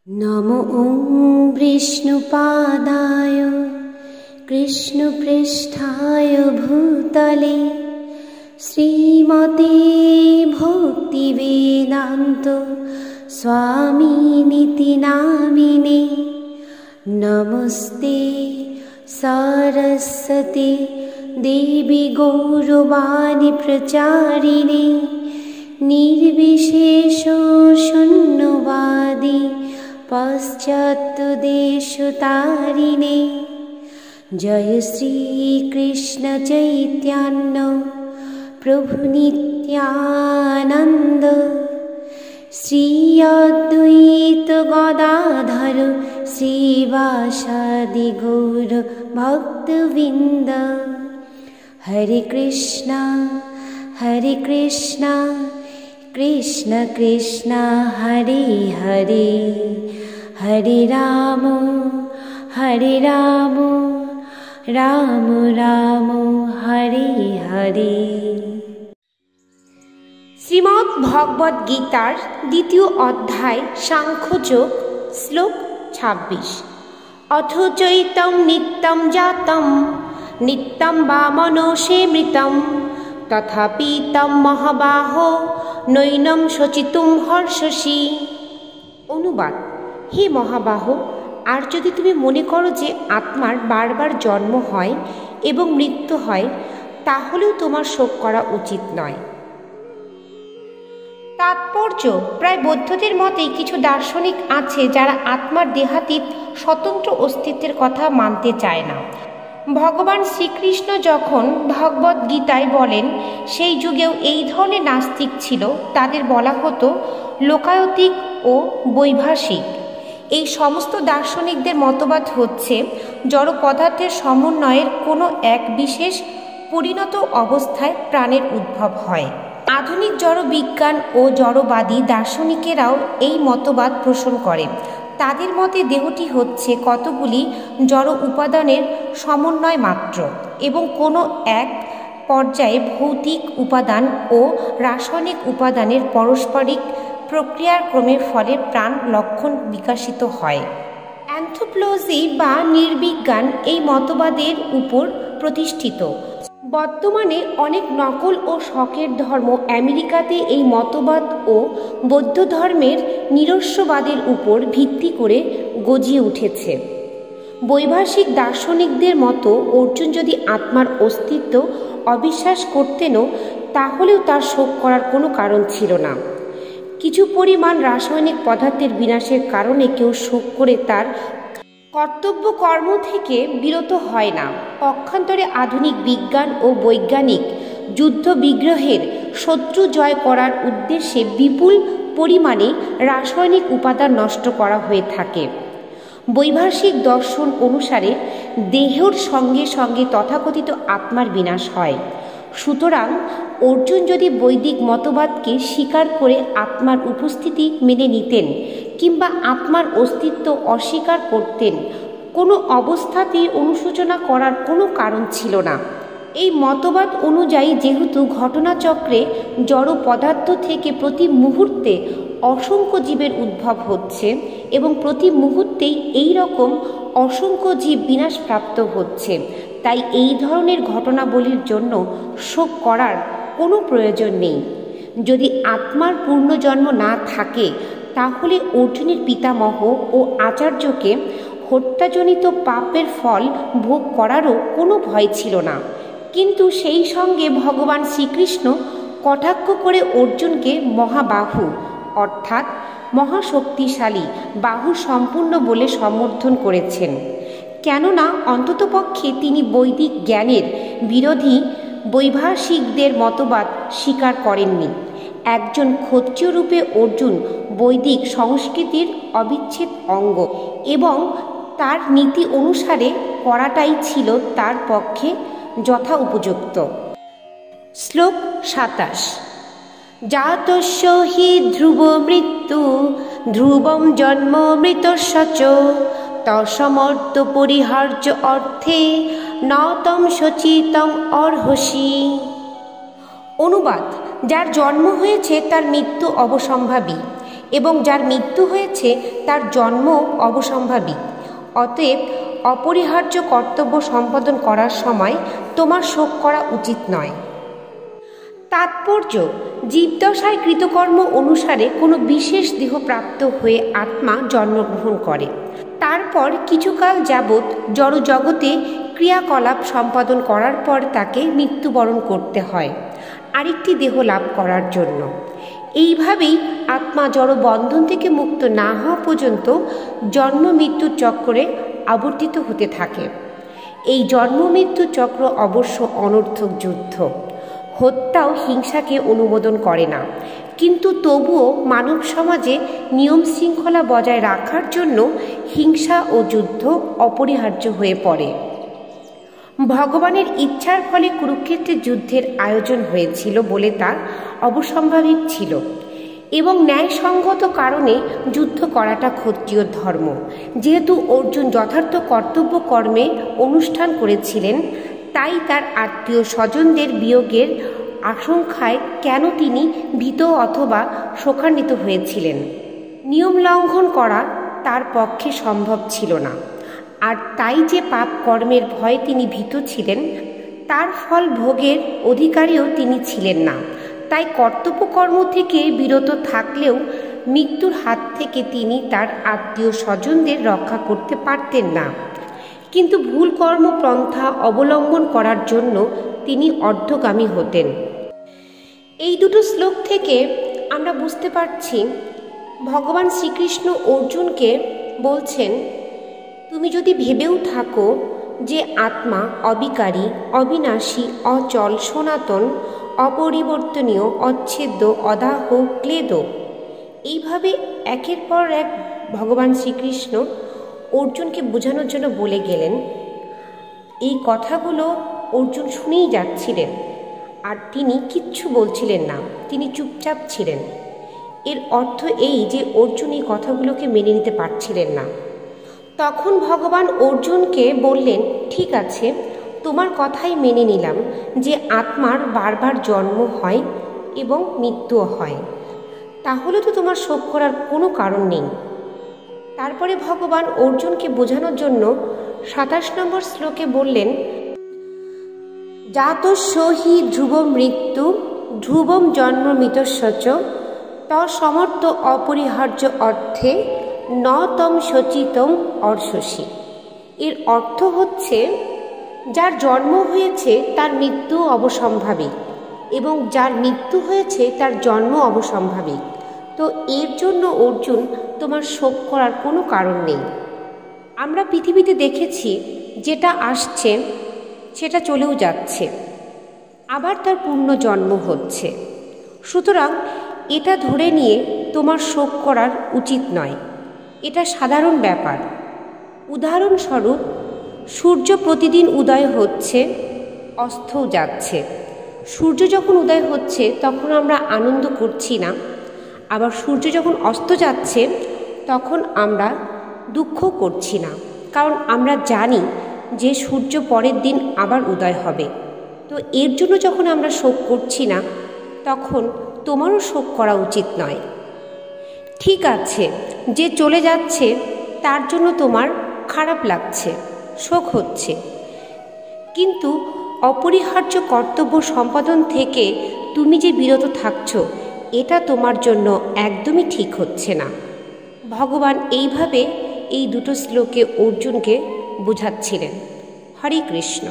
नमो ॐ विष्णुपादाय कृष्णपृष्ठाय भूतले श्रीमते भक्तिवेदान्त स्वामिनिति नामिने। नमस्ते सरस्वती देवी गौरवाणी प्रचारिणे निर्विशेष शून्यवादी पाश्चात्यदेशतारिणे। जय श्री कृष्ण चैतन्य प्रभु नित्यानंद श्री अद्वैत गदाधर श्रीवासादि गौर भक्तवृंद। हरे कृष्णा कृष्ण कृष्ण हरे हरे, हरे राम राम राम हरे हरे। শ্রীমদ্ ভগবদ গীতার দ্বিতীয় অধ্যায় সাংখ্যযোগ, শ্লোক ২৬। অথ চৈতং নিত্যং জাতং নিত্যং বা মনসে মৃতং তথাপি তম মহাবাহো নৈনম শচিতুম হর্ষসি। অনুবাদ: হে মহাবাহো, আর যদি তুমি মনে করো যে আত্মার বারবার জন্ম হয় এবং মৃত্যু হয়, তাহলেও তোমার শোক করা উচিত নয়। তাৎপর্য: প্রায় বৌদ্ধদের মতেই কিছু দার্শনিক আছে যারা আত্মার দেহাতীত স্বতন্ত্র অস্তিত্বের কথা মানতে চায় না। ভগবান শ্রীকৃষ্ণ যখন ভগবদ গীতায় বলেন, সেই যুগেও এই ধরনের নাস্তিক ছিল। তাদের বলা হতো লোকায়তিক ও বৈভাষিক। এই সমস্ত দার্শনিকদের মতবাদ হচ্ছে জড় পদার্থের সমন্বয়ের কোনো এক বিশেষ পরিণত অবস্থায় প্রাণের উদ্ভব হয়। আধুনিক জড় বিজ্ঞান ও জড়বাদী দার্শনিকেরাও এই মতবাদ পোষণ করে। তাদের মতে দেহটি হচ্ছে কতগুলি জড় উপাদানের সমন্বয় মাত্র এবং কোনো এক পর্যায়ে ভৌতিক উপাদান ও রাসায়নিক উপাদানের পারস্পরিক প্রক্রিয়ার ক্রমের ফলে প্রাণ লক্ষণ বিকশিত হয়। অ্যানথ্রোপোলজি বা নৃবিজ্ঞান এই মতবাদের উপর প্রতিষ্ঠিত। বর্তমানে অনেক নকল ও শখের ধর্ম আমেরিকাতে এই মতবাদ ও বৌদ্ধ ধর্মের নিরস্ববাদের উপর ভিত্তি করে গজিয়ে উঠেছে। বৈভাষিক দার্শনিকদের মতো অর্জুন যদি আত্মার অস্তিত্ব অবিশ্বাস করতেনও, তাহলেও তার শোক করার কোনো কারণ ছিল না। কিছু পরিমাণ রাসায়নিক পদার্থের বিনাশের কারণে কেউ শোক করে তার কর্তব্য কর্ম থেকে বিরত হয় না। পক্ষান্তরে আধুনিক বিজ্ঞান ও বৈজ্ঞানিক যুদ্ধ বিগ্রহের শত্রু জয় করার উদ্দেশ্যে বিপুল পরিমাণে রাসায়নিক উপাদান নষ্ট করা হয়ে থাকে। বৈভাষিক দর্শন অনুসারে দেহের সঙ্গে সঙ্গে তথাকথিত আত্মার বিনাশ হয়। সুতরাং অর্জুন যদি বৈদিক মতবাদকে স্বীকার করে আত্মার উপস্থিতি মেনে নিতেন কিংবা আত্মার অস্তিত্ব অস্বীকার করতেন, কোনো অবস্থাতেই অনুশোচনা করার কোনো কারণ ছিল না। এই মতবাদ অনুযায়ী যেহেতু ঘটনাচক্রে জড় পদার্থ থেকে প্রতি মুহূর্তে অসংখ্য জীবের উদ্ভব হচ্ছে এবং প্রতি মুহূর্তেই এই রকম অসংখ্য জীব বিনাশপ্রাপ্ত হচ্ছে, তাই এই ধরনের ঘটনাবলীর জন্য শোক করার কোনো প্রয়োজন নেই। যদি আত্মার পূর্ণজন্ম না থাকে, তাহলে অর্জুনের পিতামহ ও আচার্যকে হত্যাজনিত পাপের ফল ভোগ করারও কোনো ভয় ছিল না। কিন্তু সেই সঙ্গে ভগবান শ্রীকৃষ্ণ কটাক্ষ করে অর্জুনকে মহাবাহু অর্থাৎ মহাশক্তিশালী বাহু সম্পূর্ণ বলে সমর্থন করেছেন। কেননা অন্ততপক্ষে তিনি বৈদিক জ্ঞানের বিরোধী বৈভাষিকদের মতবাদ স্বীকার করেননি। একজন ক্ষত্রিয় রূপে অর্জুন বৈদিক সংস্কৃতির অবিচ্ছেদ অঙ্গ এবং তার নীতি অনুসারে করাটাই ছিল তার পক্ষে যথা উপযুক্ত। শ্লোক ২৭। জাতস্য হি ধ্রুব মৃত্যু ধ্রুবং জন্ম মৃতস্য চ তসমর্থ পরিহার্য অর্থে ন তম শচিতং অর্হসি। অনুবাদ: যার জন্ম হয়েছে তার মৃত্যু অবসম্ভাবী এবং যার মৃত্যু হয়েছে তার জন্ম অবসম্ভাবী। অতএব অপরিহার্য কর্তব্য সম্পাদন করার সময় তোমার শোক করা উচিত নয়। তাৎপর্য: জীবদশায় কৃতকর্ম অনুসারে কোনো বিশেষ দেহ প্রাপ্ত হয়ে আত্মা জন্মগ্রহণ করে। তারপর কিছুকাল যাবৎ জড়জগতে ক্রিয়াকলাপ সম্পাদন করার পর তাকে মৃত্যুবরণ করতে হয় আরেকটি দেহ লাভ করার জন্য। এইভাবেই আত্মা জড় বন্ধন থেকে মুক্ত না হওয়া পর্যন্ত জন্ম মৃত্যু চক্রে আবর্তিত হতে থাকে। এই জন্ম মৃত্যু চক্র অবশ্য অনর্থক যুদ্ধ। হত্যাও হিংসাকে অনুমোদন করে না, কিন্তু তবুও মানব সমাজে নিয়ম শৃঙ্খলা বজায় রাখার জন্য হিংসা ও যুদ্ধ অপরিহার্য হয়ে পড়ে। ভগবানের ইচ্ছার ফলে কুরুক্ষেত্রের যুদ্ধের আয়োজন হয়েছিল বলে তা অবসম্ভাবী ছিল এবং ন্যায়সঙ্গত কারণে যুদ্ধ করাটা ক্ষত্রিয় ধর্ম। যেহেতু অর্জুন যথার্থ কর্তব্য কর্মে অনুষ্ঠান করেছিলেন, তাই তার আত্মীয় স্বজনদের বিয়োগের আশঙ্কায় কেন তিনি ভীত অথবা শোকান্বিত হয়েছিলেন। নিয়ম লঙ্ঘন করা তার পক্ষে সম্ভব ছিল না, আর তাই যে পাপ কর্মের ভয়ে তিনি ভীত ছিলেন, তার ফল ভোগের অধিকারীও তিনি ছিলেন না। তাই কর্তব্য কর্ম থেকে বিরত থাকলেও মৃত্যুর হাত থেকে তিনি তার আত্মীয় স্বজনদের রক্ষা করতে পারতেন না, কিন্তু ভুল কর্মপন্থা অবলম্বন করার জন্য তিনি অর্ধগামী হতেন। এই দুটো শ্লোক থেকে আমরা বুঝতে পারছি ভগবান শ্রীকৃষ্ণ অর্জুনকে বলছেন, তুমি যদি ভেবেও থাকো যে আত্মা অবিকারী, অবিনাশী, অচল, সনাতন, অপরিবর্তনীয়, অচ্ছেদ্য, অদাহ, ক্লেদ, এইভাবে একের পর এক ভগবান শ্রীকৃষ্ণ অর্জুনকে বোঝানোর জন্য বলে গেলেন। এই কথাগুলো অর্জুন শুনেই যাচ্ছিলেন, আর তিনি কিচ্ছু বলছিলেন না, তিনি চুপচাপ ছিলেন। এর অর্থ এই যে অর্জুন এই কথাগুলোকে মেনে নিতে পারছিলেন না। তখন ভগবান অর্জুনকে বললেন, ঠিক আছে, তোমার কথাই মেনে নিলাম যে আত্মার বারবার জন্ম হয় এবং মৃত্যুও হয়, তাহলে তো তোমার শোক করার কোনো কারণ নেই। তারপরে ভগবান অর্জুনকে বোঝানোর জন্য 27 নম্বর শ্লোকে বললেন, জাতস্য হি ধ্রুবম মৃত্যু ধ্রুবম জন্ম মৃতস্য তসমর্থ অপরিহার্য অর্থে ন তম সচিতম অর্শসী। এর অর্থ হচ্ছে, যার জন্ম হয়েছে তার মৃত্যু অবসম্ভাবী এবং যার মৃত্যু হয়েছে তার জন্ম অবসম্ভাবী। তো এর জন্য অর্জুন তোমার শোক করার কোনো কারণ নেই। আমরা পৃথিবীতে দেখেছি যেটা আসছে সেটা চলেও যাচ্ছে, আবার তার পুনর্জন্ম হচ্ছে। সুতরাং এটা ধরে নিয়ে তোমার শোক করার উচিত নয়, এটা সাধারণ ব্যাপার। উদাহরণস্বরূপ, সূর্য প্রতিদিন উদয় হচ্ছে, অস্তও যাচ্ছে। সূর্য যখন উদয় হচ্ছে তখন আমরা আনন্দ করছি না, আবার সূর্য যখন অস্ত যাচ্ছে তখন আমরা দুঃখ করছি না, কারণ আমরা জানি যে সূর্য পরের দিন আবার উদয় হবে। তো এর জন্য যখন আমরা শোক করছি না, তখন তোমারও শোক করা উচিত নয়। ঠিক আছে, যে চলে যাচ্ছে তার জন্য তোমার খারাপ লাগছে, শোক হচ্ছে, কিন্তু অপরিহার্য কর্তব্য সম্পাদন থেকে তুমি যে বিরত থাকছো, এটা তোমার জন্য একদমই ঠিক হচ্ছে না। ভগবান এইভাবে এই দুটো শ্লোকে অর্জুনকে বোঝাচ্ছিলেন। হরে কৃষ্ণ।